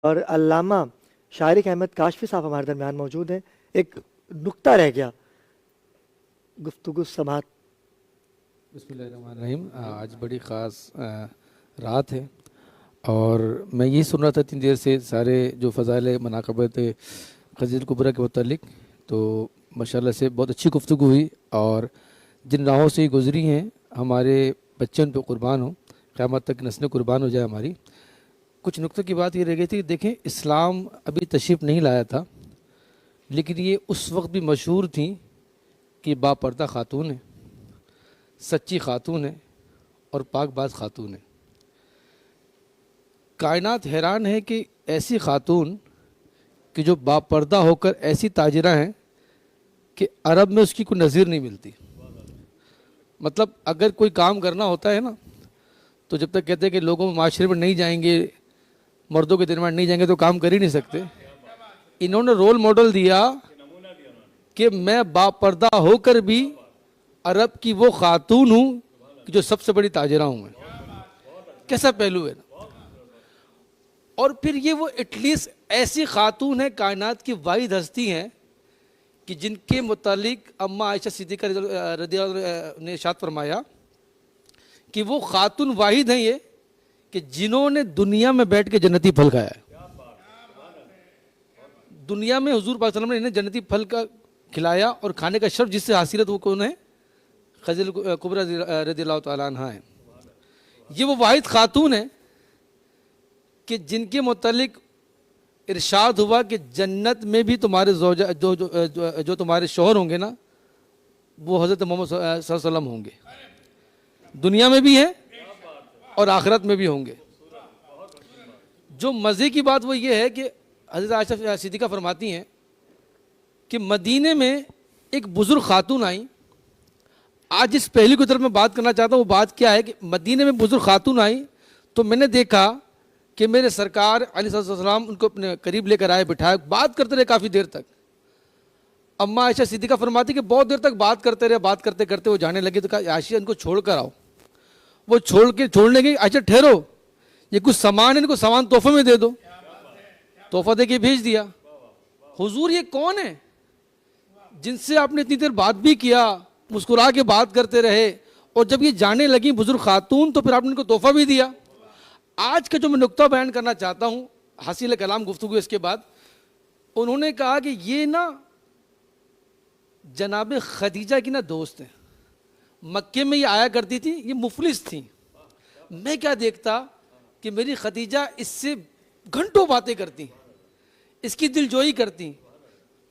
और अल्लामा शारिक अहमद काशफी साहब हमारे दरमियान मौजूद हैं। एक नुक्ता रह गया गुफ्तगू समात। बिस्मिल्लाहिर्रहमानिर्रहीम। आज बड़ी ख़ास रात है और मैं ये सुन रहा था इतनी देर से सारे जो फ़ज़ाइल मनाक़िबत ख़दीजतुल कुबरा के मुतालिक, तो माशाल्लाह से बहुत अच्छी गुफ्तगू हुई और जिन राहों से गुज़री हैं हमारे बच्चे उन पर क़ुरबान हो, क़यामत तक नस्लें क़ुरबान हो जाए हमारी। कुछ नुक्तों की बात ये रह गई थी, देखें इस्लाम अभी तशरीफ़ नहीं लाया था, लेकिन ये उस वक्त भी मशहूर थी कि बापर्दा ख़ातून है, सच्ची ख़ातून है और पाकबाज ख़ातून है। कायनात हैरान है कि ऐसी ख़ातून कि जो बापर्दा होकर ऐसी ताजिरा हैं कि अरब में उसकी कोई नज़ीर नहीं मिलती। मतलब अगर कोई काम करना होता है ना, तो जब तक कहते हैं कि लोगों माशरे में नहीं जाएंगे, मर्दों के दरमियान नहीं जाएंगे, तो काम कर ही नहीं सकते। इन्होंने रोल मॉडल दिया कि मैं बापर्दा होकर भी अरब की वो खातून हूँ कि जो सबसे बड़ी ताजिरा हूँ मैं। कैसा पहलू है ना। और फिर ये वो एटलीस्ट ऐसी खातून है, कायनात की वाहिद हस्ती हैं कि जिनके मुतालिक अम्मा आयशा सिद्दीक़ा रज़ियल्लाहु अन्हा ने इरशाद फरमाया कि वो खातून वाहिद हैं ये कि जिन्होंने दुनिया में बैठ के जन्नती फल खाया है। दुनिया में हुजूर पाक सल्लल्लाहु अलैहि वसल्लम ने इन्हें जन्नती फल का खिलाया और खाने का शर्फ जिससे हासिल है, वो कौन है? ख़दीजतुल कुबरा रज़ियल्लाहु तआला अन्हा है। ये वो वाहिद खातून है कि जिनके मुतालिक इरशाद हुआ कि जन्नत में भी तुम्हारे ज़ौजा जो तुम्हारे शौहर होंगे ना, वो हज़रत मोहम्मद सल्लल्लाहु अलैहि वसल्लम होंगे। दुनिया में भी हैं और आखिरत में भी होंगे। जो मज़े की बात वो ये है कि हज़रत आयशा सिद्दीक़ा फरमाती हैं कि मदीने में एक बुज़ुर्ग खातून आई। आज इस पहली की तरफ मैं बात करना चाहता हूँ। वो बात क्या है कि मदीने में बुज़ुर्ग खातून आई तो मैंने देखा कि मेरे सरकार अलैहिस्सलाम उनको अपने करीब लेकर आए, बिठाए, बात करते रहे काफ़ी देर तक। अम्मा आयशा सिद्दीक़ा फरमाती कि बहुत देर तक बात करते रहे, बात करते करते वो जाने लगे। तो कहा आयशा इनको छोड़ कर आओ। वो छोड़ने गई। आयशा ठहरो, ये कुछ सामान है, इनको सामान तोहफे में दे दो। तोहफा दे के भेज दिया। हुजूर ये कौन है जिनसे आपने इतनी देर बात भी किया, मुस्कुरा के बात करते रहे, और जब ये जाने लगी बुजुर्ग खातून तो फिर आपने इनको तोहफा भी दिया। आज का जो मैं नुक्ता बयान करना चाहता हूँ हासिल कलाम गुफ्तगू इसके बाद, उन्होंने कहा कि ये ना जनाब खदीजा की ना दोस्त है। मक्के में ये आया करती थी, ये मुफलिस थी। मैं क्या देखता कि मेरी खदीजा इससे घंटों बातें करती, इसकी दिलजोई करती।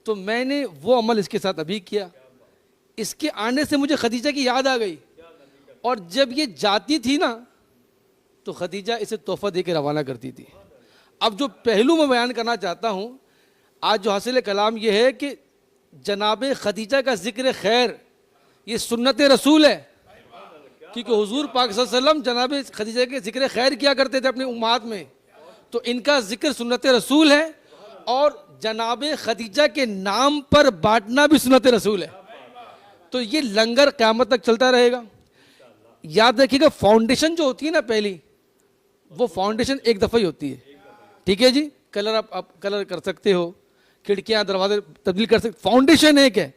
तो मैंने वो अमल इसके साथ अभी किया। इसके आने से मुझे खदीजा की याद आ गई, और जब ये जाती थी ना तो खदीजा इसे तोहफा दे के रवाना करती थी। अब जो पहलू मैं बयान करना चाहता हूँ आज जो हासिल कलाम ये है कि जनाब खदीजा का जिक्र खैर ये सुन्नत रसूल है, क्योंकि हुजूर पाक सल्लल्लाहु अलैहि वसल्लम जनाब खदीजा के जिक्र खैर किया करते थे अपनी उम्मात में, तो इनका जिक्र सुन्नत रसूल है। और जनाब खदीजा के नाम पर बांटना भी सुन्नत रसूल है। तो ये लंगर क़यामत तक चलता रहेगा। याद रखिएगा, फाउंडेशन जो होती है ना पहली, वो फाउंडेशन एक दफ़ा ही होती है। ठीक है जी, कलर आप कलर कर सकते हो, खिड़कियां दरवाजे तब्दील कर सकते, फाउंडेशन एक है।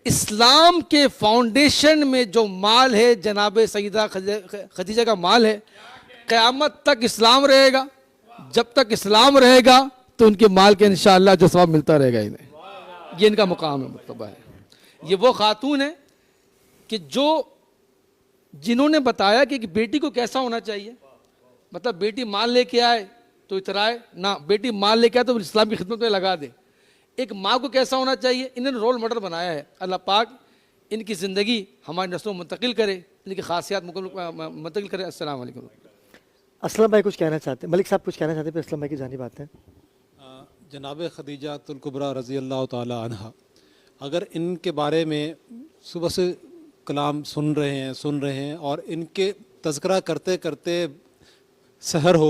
इस्लाम के फाउंडेशन में जो माल है जनाब सईदा खदीजा का माल है, क़यामत तक इस्लाम रहेगा। जब तक इस्लाम रहेगा तो उनके माल के इंशाअल्लाह जो सवाब मिलता रहेगा इन्हें। ये इनका मुकाम है, मर्तबा है। ये वो खातून है कि जो जिन्होंने बताया कि बेटी को कैसा होना चाहिए। मतलब बेटी माल लेके आए तो इतराए ना, बेटी माल लेके आए तो इस्लाम की खिदमत में लगा दे। एक माँ को कैसा होना चाहिए, इन्होंने रोल मॉडल बनाया है। अल्लाह पाक इनकी ज़िंदगी हमारी नस्लों में मुंतकिल करे, इनकी खासियात मुंतकिल करे। अस्सलाम वालेकुम। असलम भाई कुछ कहना चाहते हैं? मलिक साहब कुछ कहना चाहते हैं, फिर असलम भाई की जानिब आते हैं। जनाब खदीजतुल कुबरा रज़ियल्लाहु ताला अन्हा, अगर इनके बारे में सुबह से कलाम सुन रहे हैं और इनके तज़किरा करते करते सहर हो